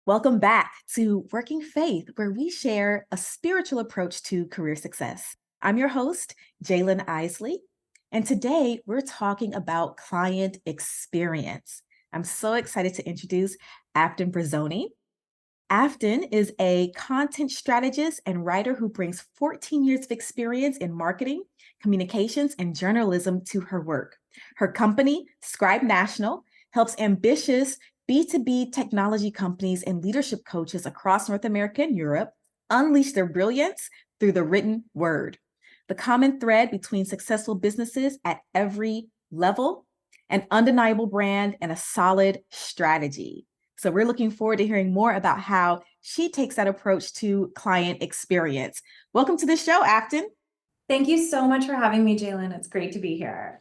Welcome back to Working Faith, where we share a spiritual approach to career success. I'm your host, Jalen Isley, and today we're talking about client experience. I'm so excited to introduce Afton Brazzoni. Afton is a content strategist and writer who brings 14 years of experience in marketing, communications, and journalism to her work. Her company, Scribe National, helps ambitious B2B technology companies and leadership coaches across North America and Europe unleash their brilliance through the written word. The common thread between successful businesses at every level, an undeniable brand, and a solid strategy. So we're looking forward to hearing more about how she takes that approach to client experience. Welcome to the show, Afton. Thank you so much for having me, Jalen. It's great to be here.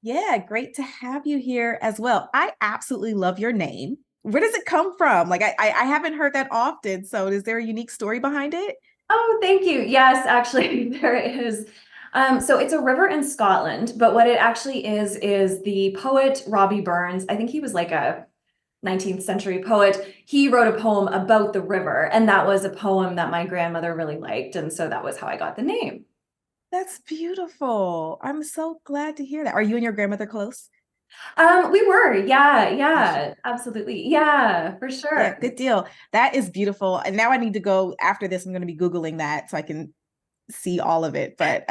Yeah, great to have you here as well. I absolutely love your name. Where does it come from? I haven't heard that often. So is there a unique story behind it? Oh, thank you. Yes, actually, there is. So it's a river in Scotland, but what it actually is the poet Robbie Burns. I think he was like a 19th century poet. He wrote a poem about the river, and that was a poem that my grandmother really liked. And so that was how I got the name. That's beautiful. I'm so glad to hear that. Are you and your grandmother close? We were, yeah, For sure. yeah, absolutely. Yeah, for Yeah, sure. good deal. That is beautiful. And now I need to go after this. I'm going to be Googling that so I can see all of it. But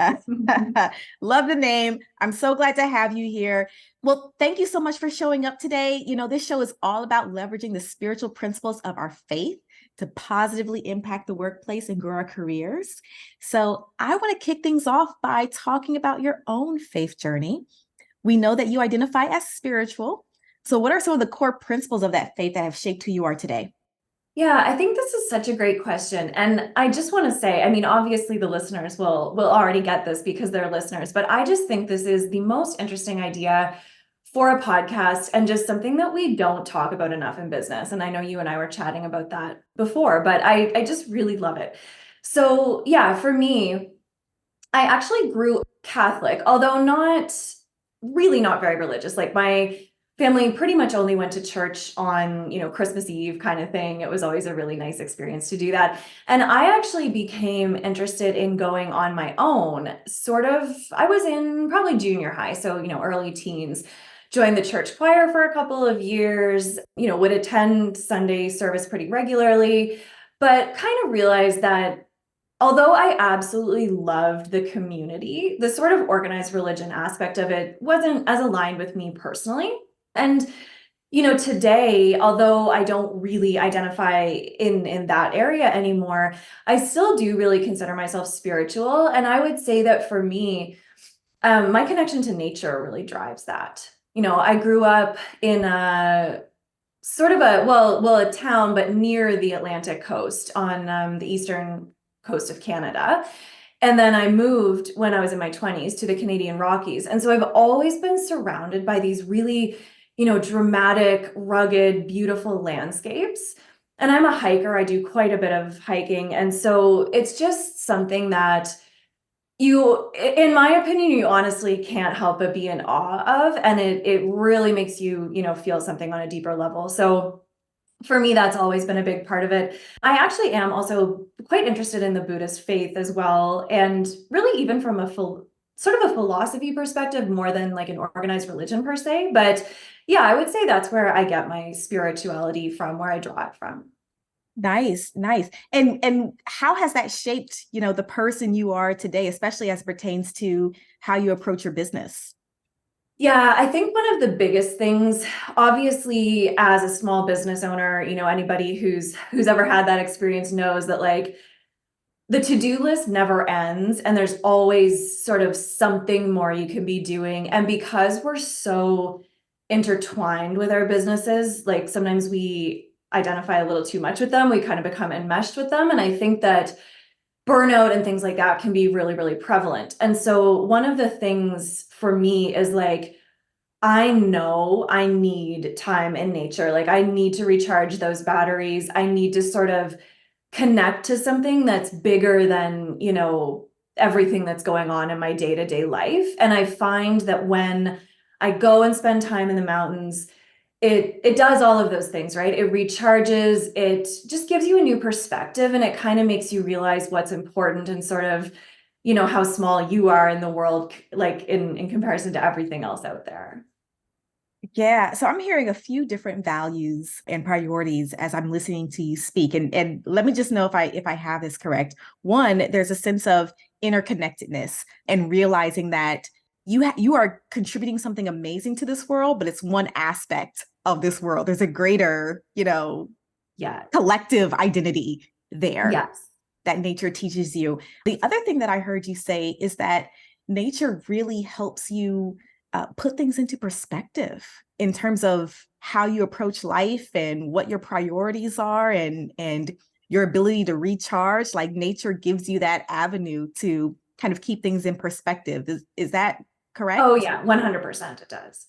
love the name. I'm so glad to have you here. Well, thank you so much for showing up today. You know, this show is all about leveraging the spiritual principles of our faith to positively impact the workplace and grow our careers. So I want to kick things off by talking about your own faith journey. We know that you identify as spiritual. So, what are some of the core principles of that faith that have shaped who you are today? Yeah, I think this is such a great question. And I just want to say, I mean, obviously the listeners will already get this because they're listeners, but I just think this is the most interesting idea for a podcast and just something that we don't talk about enough in business. And I know you and I were chatting about that before, but I just really love it. So, yeah, for me, I actually grew Catholic, although not very religious. Like my family pretty much only went to church on, Christmas Eve kind of thing. It was always a really nice experience to do that. And I actually became interested in going on my own. I was in probably junior high, so, early teens. Joined the church choir for a couple of years, would attend Sunday service pretty regularly, but kind of realized that although I absolutely loved the community, the sort of organized religion aspect of it wasn't as aligned with me personally. And today, although I don't really identify in that area anymore, I still do really consider myself spiritual. And I would say that for me, my connection to nature really drives that. I grew up in a sort of a town, but near the Atlantic coast on the eastern coast of Canada. And then I moved when I was in my 20s to the Canadian Rockies. And so I've always been surrounded by these really, dramatic, rugged, beautiful landscapes. And I'm a hiker. I do quite a bit of hiking. And so it's just something that in my opinion, you honestly can't help but be in awe of. And it really makes you, feel something on a deeper level. So for me, that's always been a big part of it. I actually am also quite interested in the Buddhist faith as well. And really even from a full sort of a philosophy perspective, more than like an organized religion per se. But yeah, I would say that's where I get my spirituality from, where I draw it from. Nice, nice. And how has that shaped, the person you are today, especially as it pertains to how you approach your business? Yeah, I think one of the biggest things, obviously, as a small business owner, anybody who's ever had that experience knows that like the to-do list never ends and there's always sort of something more you can be doing. And because we're so intertwined with our businesses, like sometimes we identify a little too much with them, we kind of become enmeshed with them. And I think that burnout and things like that can be really, really prevalent. And so one of the things for me is like, I know I need time in nature. Like I need to recharge those batteries. I need to sort of connect to something that's bigger than, everything that's going on in my day-to-day life. And I find that when I go and spend time in the mountains, it does all of those things, right? It recharges, it just gives you a new perspective, and it kind of makes you realize what's important and sort of, how small you are in the world, like in comparison to everything else out there. Yeah, so I'm hearing a few different values and priorities as I'm listening to you speak. And let me just know if I have this correct. One, there's a sense of interconnectedness and realizing that you are contributing something amazing to this world, but it's one aspect of this world. There's a greater, Yeah. collective identity there Yes. that nature teaches you. The other thing that I heard you say is that nature really helps you put things into perspective in terms of how you approach life and what your priorities are and your ability to recharge. Like nature gives you that avenue to kind of keep things in perspective. Is that Oh correct? yeah, 100% it does.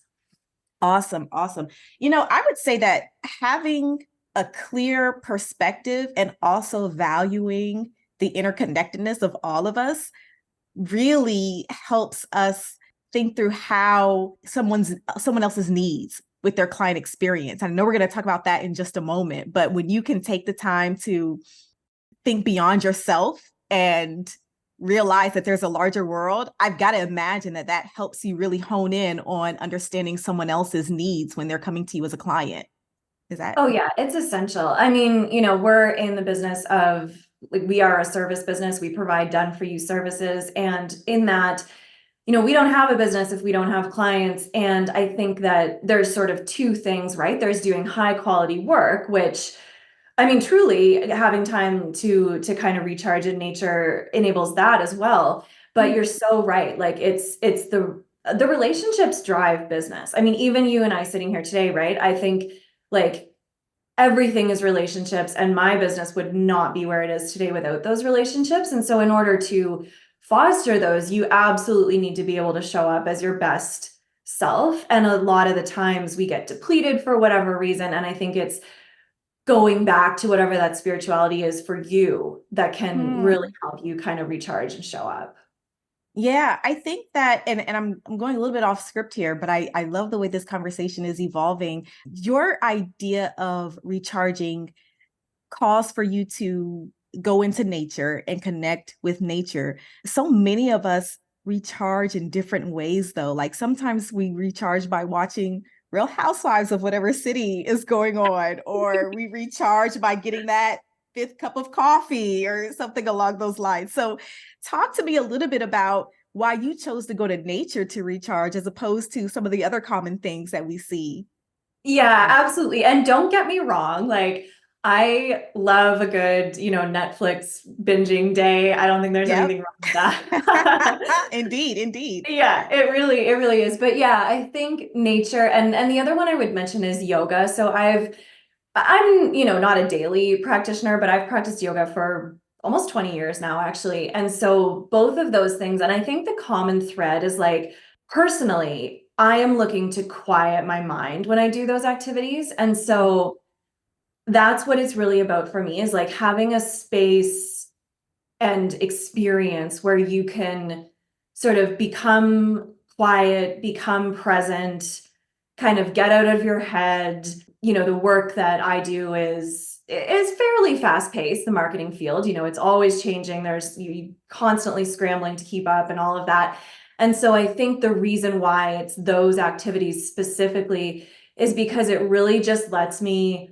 Awesome, awesome. I would say that having a clear perspective and also valuing the interconnectedness of all of us really helps us think through how someone else's needs with their client experience. I know we're going to talk about that in just a moment, but when you can take the time to think beyond yourself and realize that there's a larger world, I've got to imagine that that helps you really hone in on understanding someone else's needs when they're coming to you as a client. Is that? Oh yeah, it's essential. I mean, we're in the business of, like, we are a service business. We provide done for you services. And in that, we don't have a business if we don't have clients. And I think that there's sort of two things, right? There's doing high quality work, which, I mean, truly having time to kind of recharge in nature enables that as well. But you're so right. Like it's the relationships drive business. I mean, even you and I sitting here today, right? I think, like, everything is relationships, and my business would not be where it is today without those relationships. And so in order to foster those, you absolutely need to be able to show up as your best self. And a lot of the times we get depleted for whatever reason. And I think it's going back to whatever that spirituality is for you that can really Hmm. help you kind of recharge and show up. Yeah, I think that, and I'm going a little bit off script here, but I love the way this conversation is evolving. Your idea of recharging calls for you to go into nature and connect with nature. So many of us recharge in different ways, though. Like sometimes we recharge by watching Real Housewives of whatever city is going on, or we recharge by getting that fifth cup of coffee or something along those lines. So, talk to me a little bit about why you chose to go to nature to recharge as opposed to some of the other common things that we see. Yeah, absolutely. And don't get me wrong, like, I love a good, Netflix binging day. I don't think there's Yep. anything wrong with that. Indeed, indeed. Yeah, it really is. But yeah, I think nature, and the other one I would mention is yoga. So I'm, not a daily practitioner, but I've practiced yoga for almost 20 years now, actually. And so both of those things, and I think the common thread is, like, personally, I am looking to quiet my mind when I do those activities. And so that's what it's really about for me, is like having a space and experience where you can sort of become quiet, become present, kind of get out of your head. The work that I do is fairly fast paced, the marketing field. It's always changing. There's you constantly scrambling to keep up and all of that. And so I think the reason why it's those activities specifically is because it really just lets me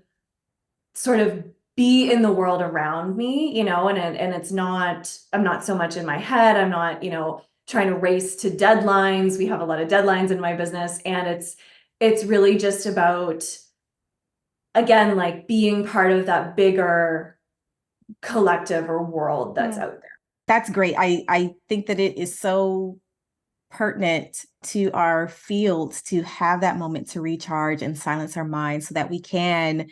sort of be in the world around me, and it's not, I'm not so much in my head. I'm not, trying to race to deadlines. We have a lot of deadlines in my business, and it's really just about, again, like, being part of that bigger collective or world that's Hmm. out there. That's great. I think that it is so pertinent to our fields to have that moment to recharge and silence our minds so that we can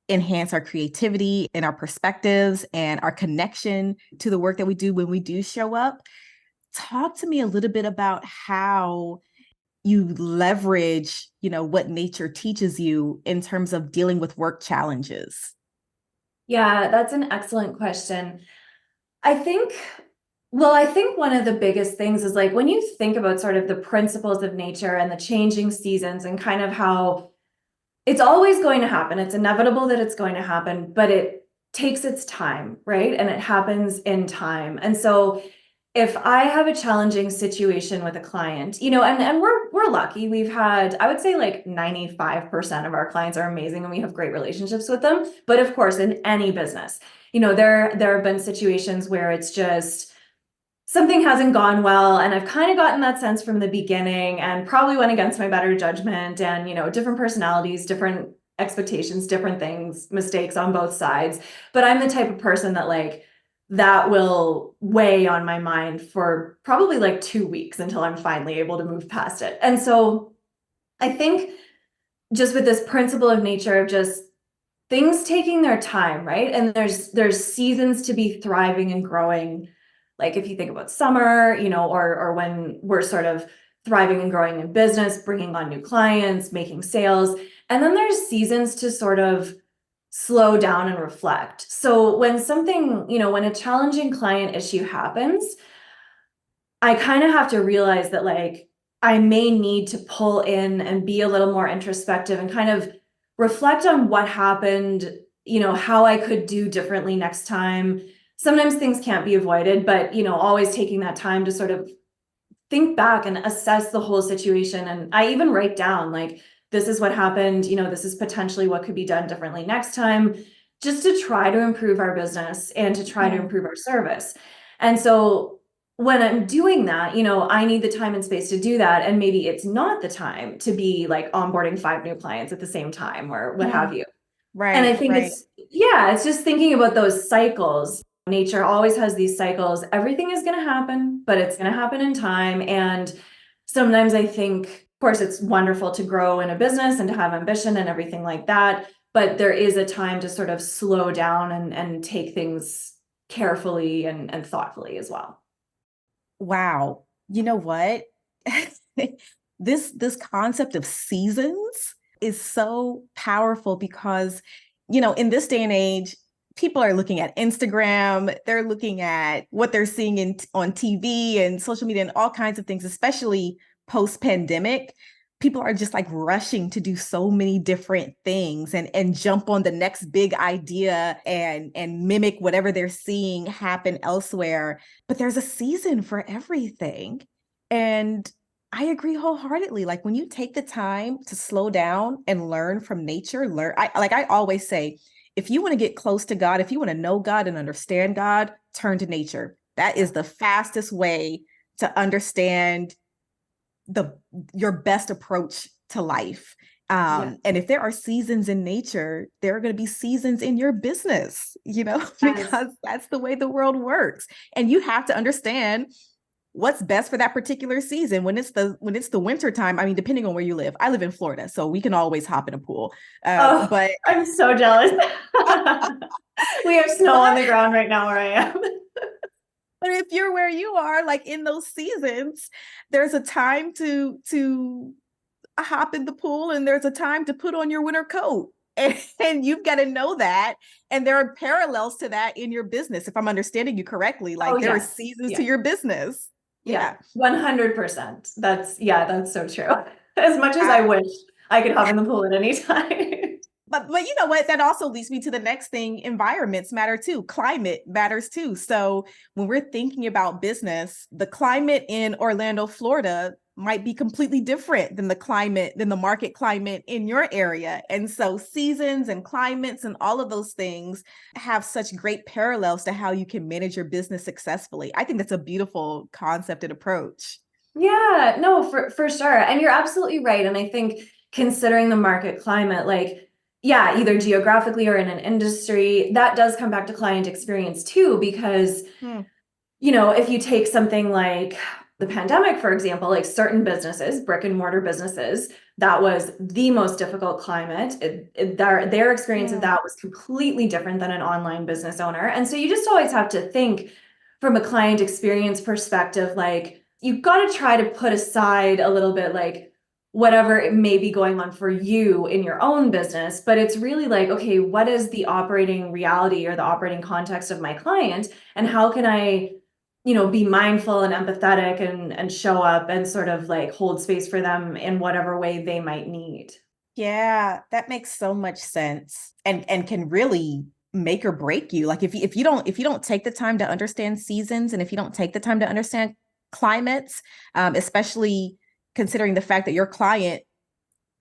enhance our creativity and our perspectives and our connection to the work that we do when we do show up. Talk to me a little bit about how you leverage, what nature teaches you in terms of dealing with work challenges. Yeah, that's an excellent question. I think, well, I think one of the biggest things is, like, when you think about sort of the principles of nature and the changing seasons and kind of how it's always going to happen. It's inevitable that it's going to happen, but it takes its time, right? And it happens in time. And so if I have a challenging situation with a client, and we're lucky. We've had, I would say like 95% of our clients are amazing and we have great relationships with them. But of course, in any business, there have been situations where it's just something hasn't gone well. And I've kind of gotten that sense from the beginning and probably went against my better judgment and, different personalities, different expectations, different things, mistakes on both sides. But I'm the type of person that that will weigh on my mind for probably like 2 weeks until I'm finally able to move past it. And so I think just with this principle of nature of just things taking their time, right? And there's seasons to be thriving and growing. Like if you think about summer, or when we're sort of thriving and growing in business, bringing on new clients, making sales. And then there's seasons to sort of slow down and reflect. So when when a challenging client issue happens, I kind of have to realize that I may need to pull in and be a little more introspective and kind of reflect on what happened, how I could do differently next time. Sometimes things can't be avoided, but always taking that time to sort of think back and assess the whole situation. And I even write down this is what happened, this is potentially what could be done differently next time, just to try to improve our business and to try to improve our service. And so when I'm doing that, I need the time and space to do that. And maybe it's not the time to be onboarding 5 new clients at the same time or what have you. And I Right, think right. it's just thinking about those cycles. Nature always has these cycles. Everything is going to happen, but it's going to happen in time. And sometimes I think, of course, it's wonderful to grow in a business and to have ambition and everything like that. But there is a time to sort of slow down and take things carefully and thoughtfully as well. Wow. You know what? This concept of seasons is so powerful because, in this day and age, people are looking at Instagram, they're looking at what they're seeing on TV and social media and all kinds of things, especially post-pandemic. People are just rushing to do so many different things and jump on the next big idea and mimic whatever they're seeing happen elsewhere. But there's a season for everything. And I agree wholeheartedly. When you take the time to slow down and learn from nature, I always say, if you want to get close to God, if you want to know God and understand God, turn to nature. That is the fastest way to understand your best approach to life. Yeah. And if there are seasons in nature, there are going to be seasons in your business, Yes. because that's the way the world works. And you have to understand what's best for that particular season. When it's the winter time, I mean, depending on where you live. I live in Florida, so we can always hop in a pool. Oh, But I'm so jealous. We have snow on the but ground right now where I am. but if you're where you are, in those seasons, there's a time to hop in the pool and there's a time to put on your winter coat. And you've got to know that. And there are parallels to that in your business. If I'm understanding you correctly, Oh, there are yes. seasons to Yeah. your business. Yeah. Yeah. 100%. That's so true. As much as I I, wish I could hop in the pool at any time. but you know what? That also leads me to the next thing. Environments matter too. Climate matters too. So when we're thinking about business, the climate in Orlando, Florida might be completely different than the market climate in your area. And so seasons and climates and all of those things have such great parallels to how you can manage your business successfully. I think that's a beautiful concept and approach. Yeah, no, for sure. And you're absolutely right. And I think considering the market climate, yeah, either geographically or in an industry, that does come back to client experience too, because Hmm. if you take something like the pandemic, for example, certain businesses, brick and mortar businesses, that was the most difficult climate. Their experience of Hmm. that was completely different than an online business owner. And so you just always have to think from a client experience perspective, you've got to try to put aside a little bit, whatever it may be going on for you in your own business, but it's really okay, what is the operating reality or the operating context of my client, and how can I be mindful and empathetic and show up and sort of hold space for them in whatever way they might need. Yeah, that makes so much sense and can really make or break you. Like if you don't take the time to understand seasons and if you don't take the time to understand climates, especially considering the fact that your client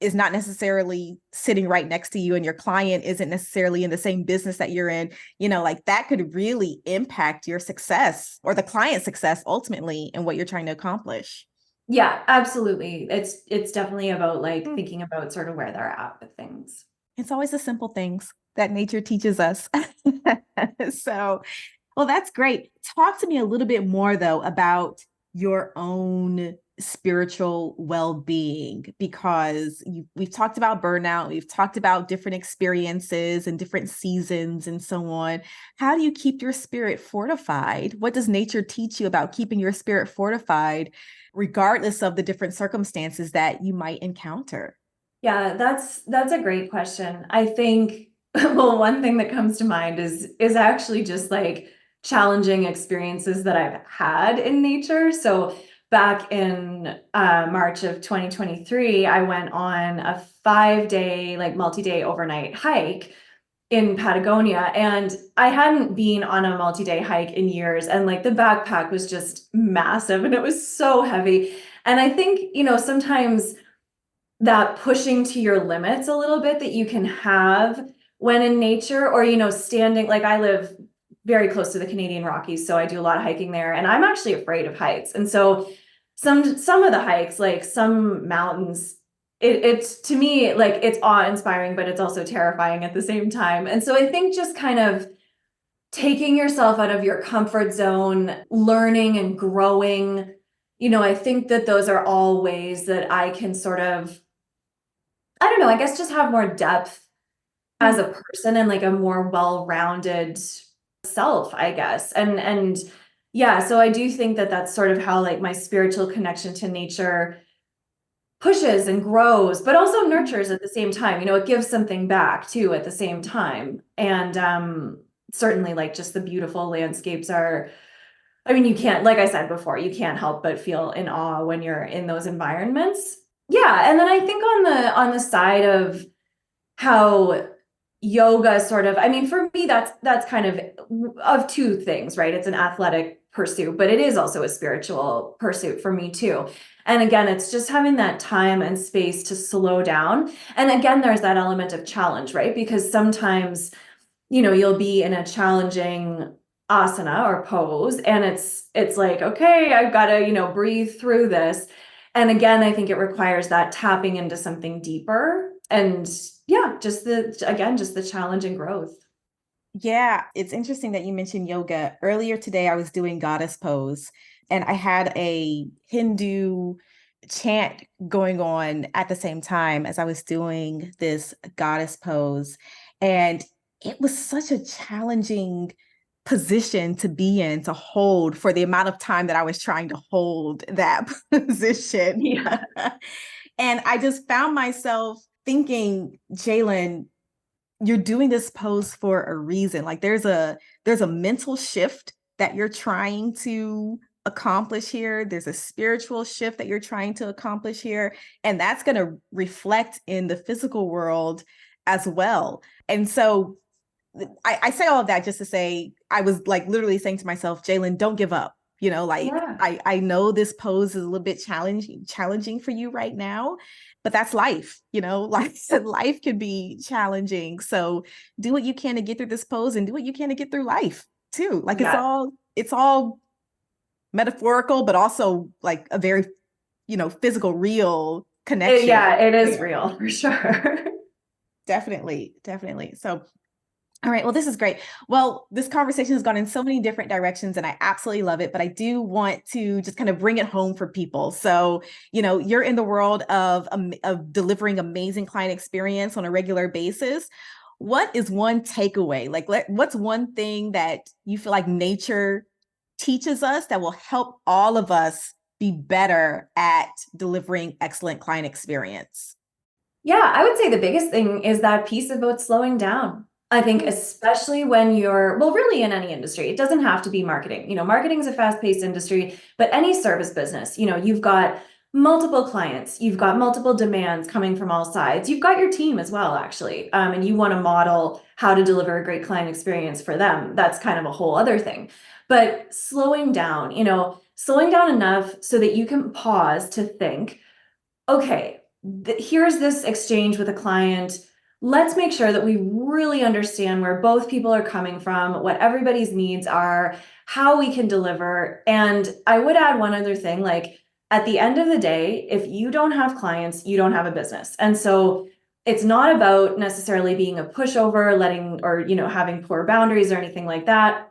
is not necessarily sitting right next to you and your client isn't necessarily in the same business that you're in, like that could really impact your success or the client's success ultimately in what you're trying to accomplish. Yeah, absolutely. It's definitely about like Mm. thinking about sort of where they're at with things. It's always the simple things that nature teaches us. So, well, that's great. Talk to me a little bit more, though, about your own spiritual well-being, because we've talked about burnout, we've talked about different experiences and different seasons and so on. How do you keep your spirit fortified? What does nature teach you about keeping your spirit fortified, regardless of the different circumstances that you might encounter? Yeah, that's a great question. I think well, one thing that comes to mind is actually just like challenging experiences that I've had in nature. So back in March of 2023, I went on a 5-day, like multi-day overnight hike in Patagonia, and I hadn't been on a multi-day hike in years, and like the backpack was just massive and it was so heavy. And I think, sometimes that pushing to your limits a little bit that you can have when in nature, or standing, like I live very close to the Canadian Rockies, so I do a lot of hiking there, and I'm actually afraid of heights. And so some of the hikes, like some mountains, it's to me like it's awe-inspiring, but it's also terrifying at the same time. And so I think just kind of taking yourself out of your comfort zone, learning and growing, I think that those are all ways that I can sort of, I don't know, I guess just have more depth as Mm. a person and like a more well-rounded self, I guess. And yeah, so I do think that that's sort of how like my spiritual connection to nature pushes and grows, but also nurtures at the same time. It gives something back too at the same time. And certainly like just the beautiful landscapes are, I mean, you can't, like I said before, you can't help but feel in awe when you're in those environments. Yeah, and then I think on the side of how yoga sort of, I mean, for me, that's kind of two things, right? It's an athletic pursuit, but it is also a spiritual pursuit for me too. And again, it's just having that time and space to slow down. And again, there's that element of challenge, right? Because sometimes, you'll be in a challenging asana or pose, and it's like, okay, I've got to, breathe through this. And again, I think it requires that tapping into something deeper. And yeah, just the challenge and growth. Yeah, it's interesting that you mentioned yoga. Earlier today, I was doing goddess pose, and I had a Hindu chant going on at the same time as I was doing this goddess pose. And it was such a challenging position to be in, to hold for the amount of time that I was trying to hold that position. Yeah. And I just found myself thinking, Jalen, you're doing this pose for a reason. Like there's a mental shift that you're trying to accomplish here. There's a spiritual shift that you're trying to accomplish here. And that's going to reflect in the physical world as well. And so I say all of that just to say I was like literally saying to myself, Jalen, don't give up. Like Yeah. I know this pose is a little bit challenging for you right now, but that's life, like life can be challenging. So do what you can to get through this pose and do what you can to get through life too. Like Yeah. it's all metaphorical, but also like a very, physical, real connection Yeah, it is there. real for sure. Definitely, definitely. So all right. Well, this is great. Well, this conversation has gone in so many different directions and I absolutely love it, but I do want to just kind of bring it home for people. So, you're in the world of delivering amazing client experience on a regular basis. What is one takeaway? Like, what's one thing that you feel like nature teaches us that will help all of us be better at delivering excellent client experience? Yeah, I would say the biggest thing is that piece about slowing down. I think Mm. especially when you're, well, really in any industry, it doesn't have to be marketing. Marketing is a fast-paced industry, but any service business, you've got multiple clients, you've got multiple demands coming from all sides, you've got your team as well, actually, and you want to model how to deliver a great client experience for them. That's kind of a whole other thing. But slowing down, slowing down enough so that you can pause to think, okay, here's this exchange with a client. Let's make sure that we really understand where both people are coming from, what everybody's needs are, how we can deliver. And I would add one other thing, like at the end of the day, if you don't have clients, you don't have a business. And so it's not about necessarily being a pushover, letting, or, having poor boundaries or anything like that.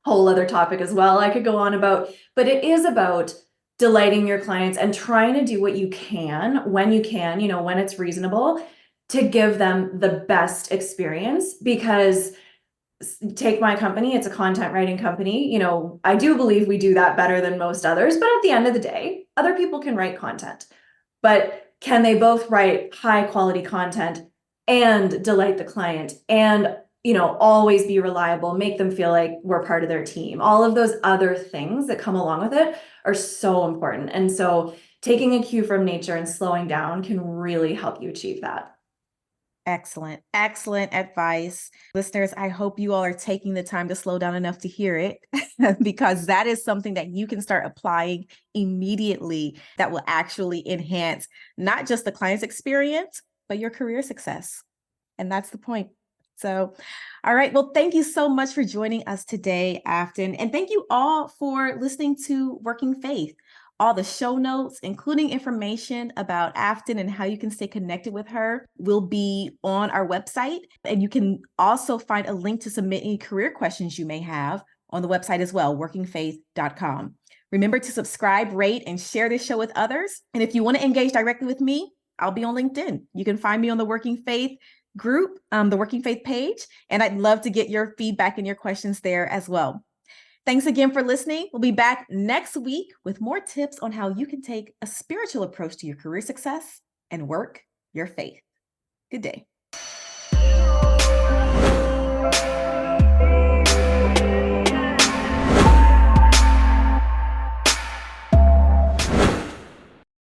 Whole other topic as well I could go on about, but it is about delighting your clients and trying to do what you can, when when it's reasonable, to give them the best experience. Because take my company, it's a content writing company. I do believe we do that better than most others, but at the end of the day, other people can write content. But can they both write high quality content and delight the client and always be reliable, make them feel like we're part of their team? All of those other things that come along with it are so important. And so taking a cue from nature and slowing down can really help you achieve that. Excellent, excellent advice. Listeners, I hope you all are taking the time to slow down enough to hear it because that is something that you can start applying immediately that will actually enhance not just the client's experience, but your career success. And that's the point. So, all right. Well, thank you so much for joining us today, Afton. And thank you all for listening to Working Faith. All the show notes, including information about Afton and how you can stay connected with her, will be on our website. And you can also find a link to submit any career questions you may have on the website as well, workingfaith.com. Remember to subscribe, rate, and share this show with others. And if you want to engage directly with me, I'll be on LinkedIn. You can find me on the Working Faith group, the Working Faith page, and I'd love to get your feedback and your questions there as well. Thanks again for listening. We'll be back next week with more tips on how you can take a spiritual approach to your career success and work your faith. Good day.